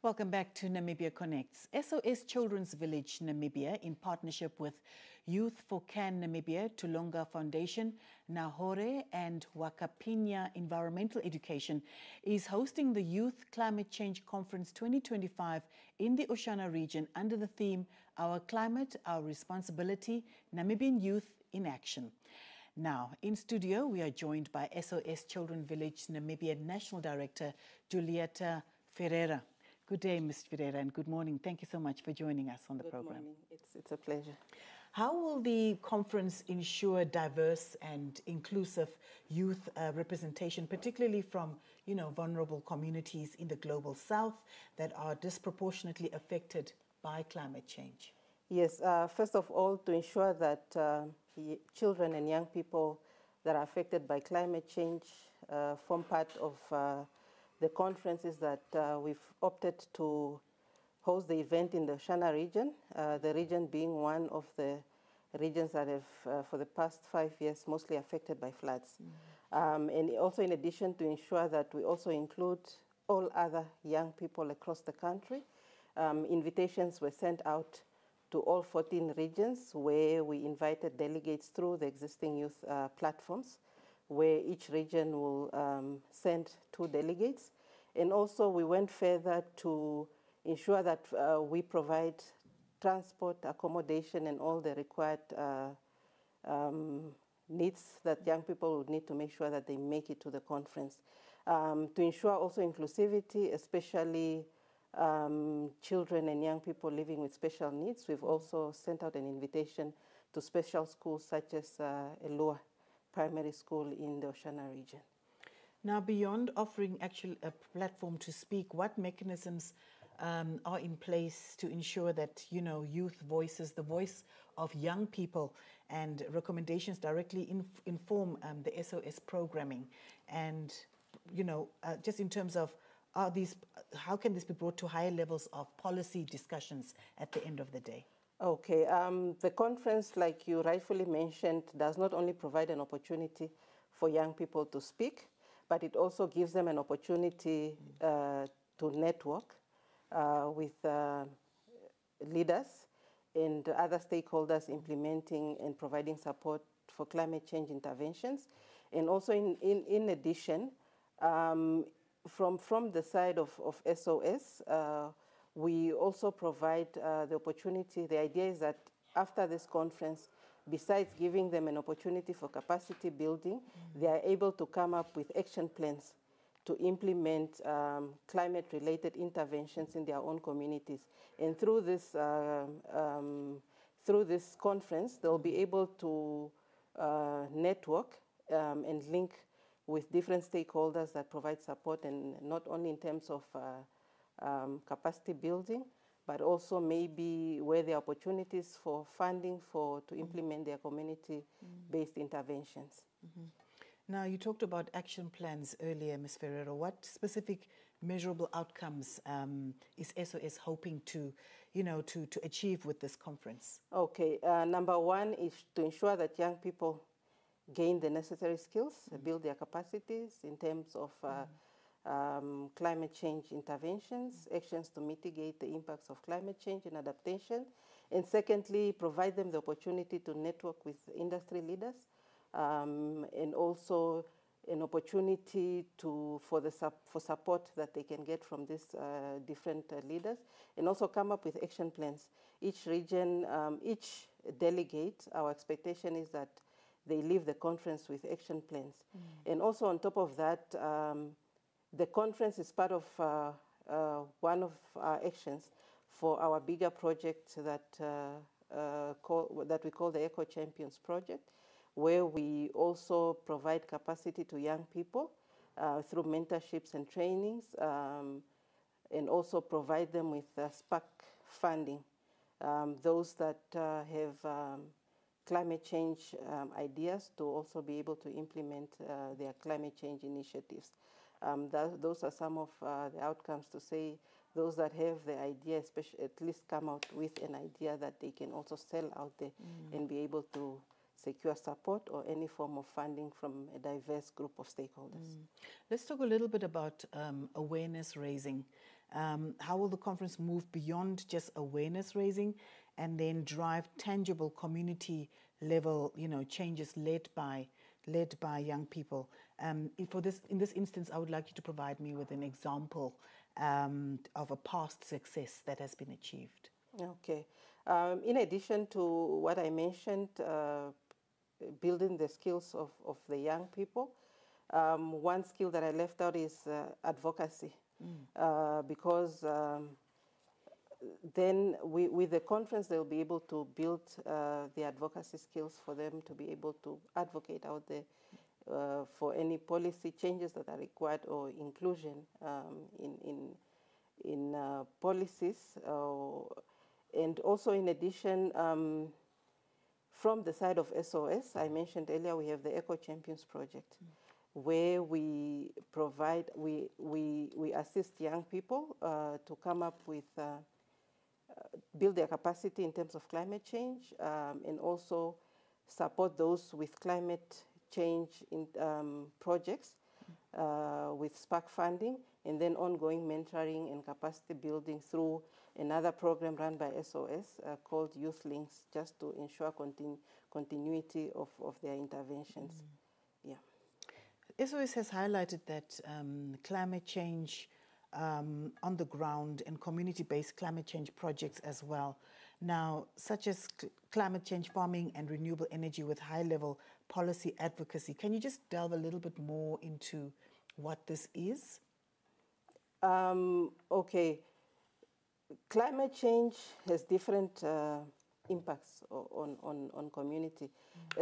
Welcome back to Namibia Connects. SOS Children's Village Namibia, in partnership with Youth for Can Namibia, Tulonga Foundation, Nahore and Wakapinya Environmental Education, is hosting the Youth Climate Change Conference 2025 in the Oshana region under the theme, Our Climate, Our Responsibility, Namibian Youth in Action. Now, in studio, we are joined by SOS Children's Village Namibia National Director, Julieta Ferreira. Good day, Ms. Ferreira, and good morning. Thank you so much for joining us on the program. Good morning. It's a pleasure. How will the conference ensure diverse and inclusive youth representation, particularly from, vulnerable communities in the global south that are disproportionately affected by climate change? Yes, first of all, to ensure that children and young people that are affected by climate change form part of the conferences that we've opted to host the event in the Oshana region, the region being one of the regions that have, for the past 5 years, mostly affected by floods. And also in addition to ensure that we also include all other young people across the country, invitations were sent out to all 14 regions where we invited delegates through the existing youth platforms, where each region will send 2 delegates. And also we went further to ensure that we provide transport, accommodation, and all the required needs that young people would need to make sure that they make it to the conference. To ensure also inclusivity, especially children and young people living with special needs, we've also sent out an invitation to special schools such as Elua Primary School in the Oshana region. Now, beyond offering actually a platform to speak, what mechanisms are in place to ensure that, youth voices, the voice of young people and recommendations directly inform the SOS programming? And, just in terms of how can this be brought to higher levels of policy discussions at the end of the day? Okay, the conference, like you rightfully mentioned, does not only provide an opportunity for young people to speak, but it also gives them an opportunity to network with leaders and other stakeholders implementing and providing support for climate change interventions. And also in addition, from the side of SOS, we also provide the opportunity. The idea is that after this conference, besides giving them an opportunity for capacity building, they are able to come up with action plans to implement climate-related interventions in their own communities. And through this conference, they'll be able to network and link with different stakeholders that provide support, and not only in terms of capacity building, but also maybe where there are opportunities for funding to implement their community-based interventions. Now, you talked about action plans earlier, Ms. Ferreira. What specific measurable outcomes is SOS hoping to achieve with this conference? Okay, number one is to ensure that young people gain the necessary skills, build their capacities in terms of climate change interventions, actions to mitigate the impacts of climate change and adaptation. And secondly, provide them the opportunity to network with industry leaders, and also an opportunity for support that they can get from these different leaders, and also come up with action plans. Each region, each delegate, our expectation is that they leave the conference with action plans. And also on top of that, the conference is part of one of our actions for our bigger project that we call the Eco Champions Project, where we also provide capacity to young people through mentorships and trainings, and also provide them with SPAC funding. Those that have climate change ideas to also be able to implement their climate change initiatives. Those are some of the outcomes, to say those that have the idea, especially at least come out with an idea that they can also sell out there and be able to secure support or any form of funding from a diverse group of stakeholders. Let's talk a little bit about awareness raising How will the conference move beyond just awareness raising and then drive tangible community level, changes led by young people? In this instance, I would like you to provide me with an example of a past success that has been achieved. Okay. In addition to what I mentioned, building the skills of the young people, one skill that I left out is advocacy, because then with the conference, they'll be able to build the advocacy skills for them to be able to advocate out there for any policy changes that are required or inclusion in policies. And also, in addition, from the side of SOS, I mentioned earlier, we have the Eco Champions project, where we provide, we assist young people to come up with, build their capacity in terms of climate change, and also support those with climate change in, projects with Spark funding, and then ongoing mentoring and capacity building through another program run by SOS called Youth Links, just to ensure continuity of their interventions. Yeah. SOS has highlighted that climate change on the ground and community-based climate change projects as well. Now, such as climate change farming and renewable energy with high-level policy advocacy. Can you just delve a little bit more into what this is? Okay. Climate change has different impacts on community.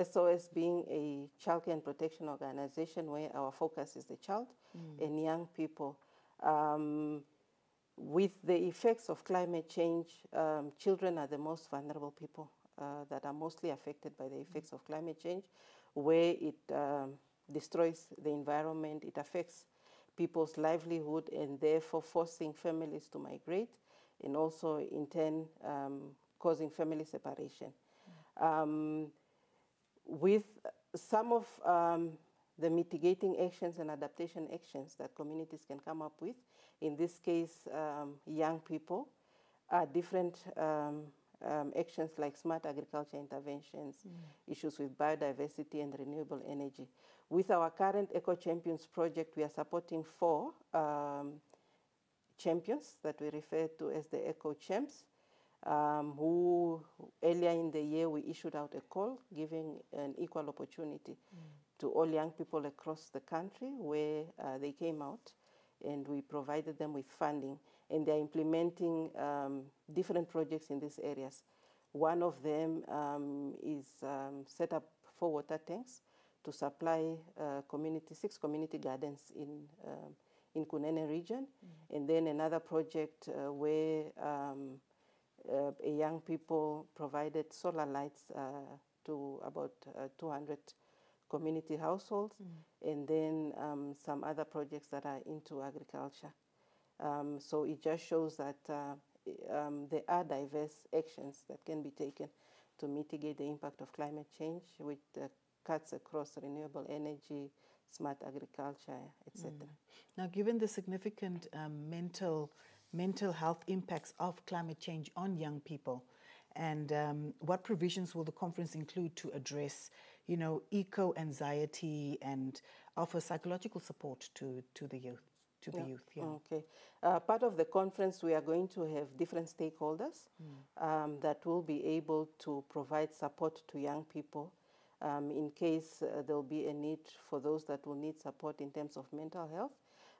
SOS being a child care and protection organization where our focus is the child and young people. With the effects of climate change, children are the most vulnerable people that are mostly affected by the effects of climate change, where it destroys the environment, it affects people's livelihood, and therefore forcing families to migrate, and also in turn causing family separation. With some of the mitigating actions and adaptation actions that communities can come up with, in this case, young people, are different actions like smart agriculture interventions, issues with biodiversity and renewable energy. With our current Eco Champions project, we are supporting 4 champions that we refer to as the Eco Champs, who earlier in the year we issued out a call giving an equal opportunity to all young people across the country, where they came out and we provided them with funding, and they're implementing different projects in these areas. One of them is set up 4 water tanks to supply 6 community gardens in Kunene region, and then another project where young people provided solar lights to about 200 community households, and then some other projects that are into agriculture. So it just shows that there are diverse actions that can be taken to mitigate the impact of climate change, which cuts across renewable energy, smart agriculture, etc. Now, given the significant mental health impacts of climate change on young people, and what provisions will the conference include to address, eco-anxiety and offer psychological support to the youth? Yeah. Okay. Part of the conference, we are going to have different stakeholders that will be able to provide support to young people in case there will be a need for those that will need support in terms of mental health.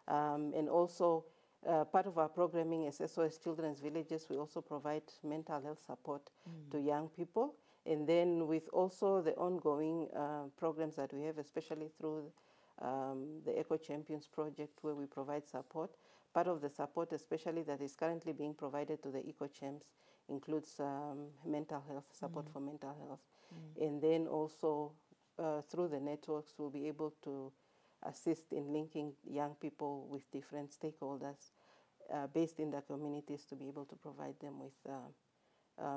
And also, part of our programming as SOS Children's Villages, we also provide mental health support to young people. And then with also the ongoing programs that we have, especially through the Eco Champions project, where we provide support. Part of the support, especially that is currently being provided to the Eco Champs, includes mental health, support for mental health. And then also through the networks, we'll be able to assist in linking young people with different stakeholders based in their communities to be able to provide them with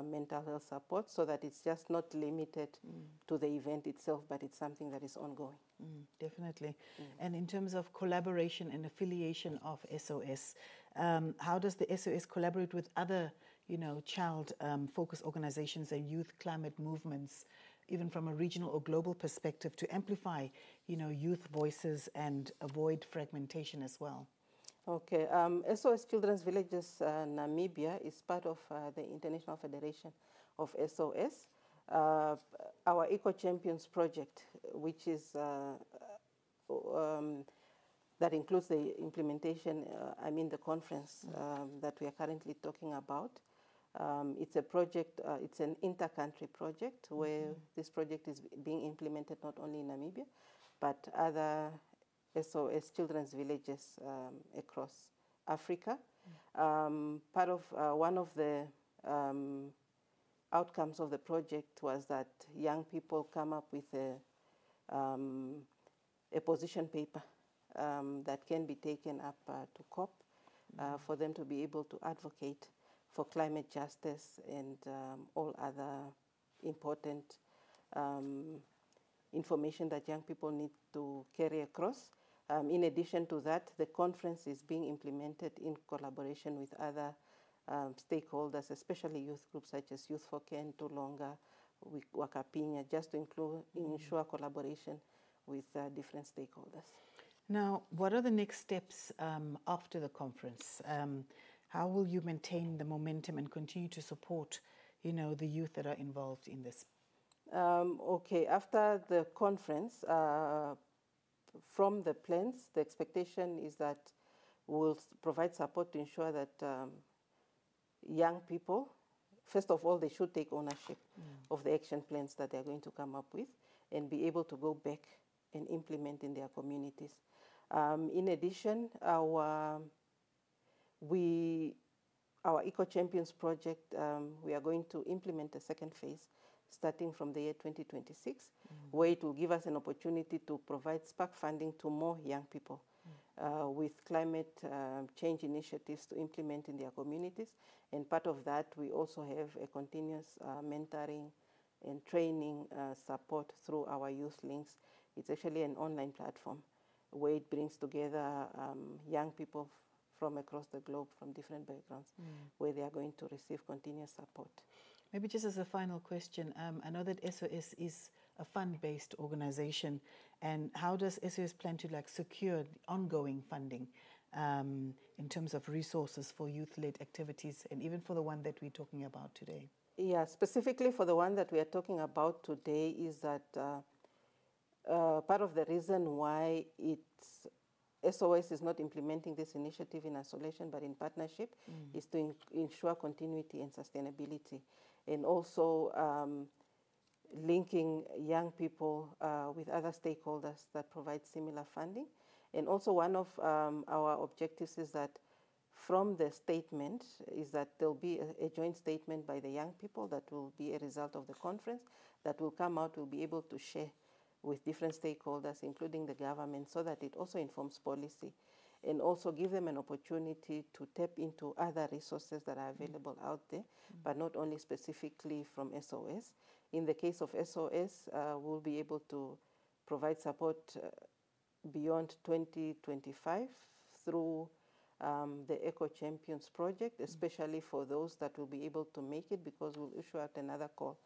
mental health support, so that it's just not limited to the event itself, but it's something that is ongoing. Definitely. And in terms of collaboration and affiliation of SOS, How does the SOS collaborate with other, child focused organizations and youth climate movements, even from a regional or global perspective, to amplify, youth voices and avoid fragmentation as well? Okay, SOS Children's Villages Namibia is part of the International Federation of SOS. Our Eco Champions project, which is that includes the implementation, the conference that we are currently talking about. It's a project, it's an inter-country project where this project is being implemented not only in Namibia, but other SOS children's villages across Africa. Part of one of the outcomes of the project was that young people come up with a position paper that can be taken up to COP for them to be able to advocate for climate justice and all other important information that young people need to carry across. In addition to that, the conference is being implemented in collaboration with other stakeholders, especially youth groups such as Youth for Care, Tulonga, Wakapinya, just to ensure collaboration with different stakeholders. Now, what are the next steps after the conference? How will you maintain the momentum and continue to support, the youth that are involved in this? Okay, after the conference, from the plans, the expectation is that we'll provide support to ensure that young people, first of all, they should take ownership of the action plans that they're going to come up with and be able to go back and implement in their communities. In addition, our Eco Champions project, we are going to implement a second phase starting from the year 2026, where it will give us an opportunity to provide spark funding to more young people with climate change initiatives to implement in their communities. And part of that, we also have a continuous mentoring and training support through our Youth Links. It's actually an online platform where it brings together young people from across the globe, from different backgrounds, where they are going to receive continuous support. Maybe just as a final question, I know that SOS is a fund-based organization, and how does SOS plan to secure ongoing funding in terms of resources for youth-led activities, and even for the one that we're talking about today? Yeah, specifically for the one that we are talking about today is that part of the reason why SOS is not implementing this initiative in isolation but in partnership is to ensure continuity and sustainability, and also linking young people with other stakeholders that provide similar funding. And also one of our objectives is that from the statement is that there'll be a joint statement by the young people that will be a result of the conference that will come out, we'll be able to share with different stakeholders, including the government, so that it also informs policy and also give them an opportunity to tap into other resources that are available out there, but not only specifically from SOS. In the case of SOS, we'll be able to provide support beyond 2025 through the Eco Champions project, especially for those that will be able to make it, because we'll issue out another call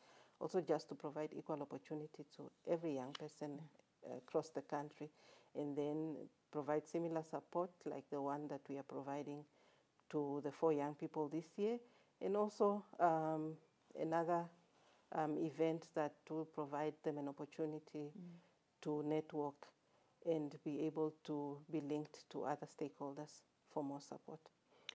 also just to provide equal opportunity to every young person across the country, and then provide similar support like the one that we are providing to the 4 young people this year, and also another event that will provide them an opportunity to network and be able to be linked to other stakeholders for more support.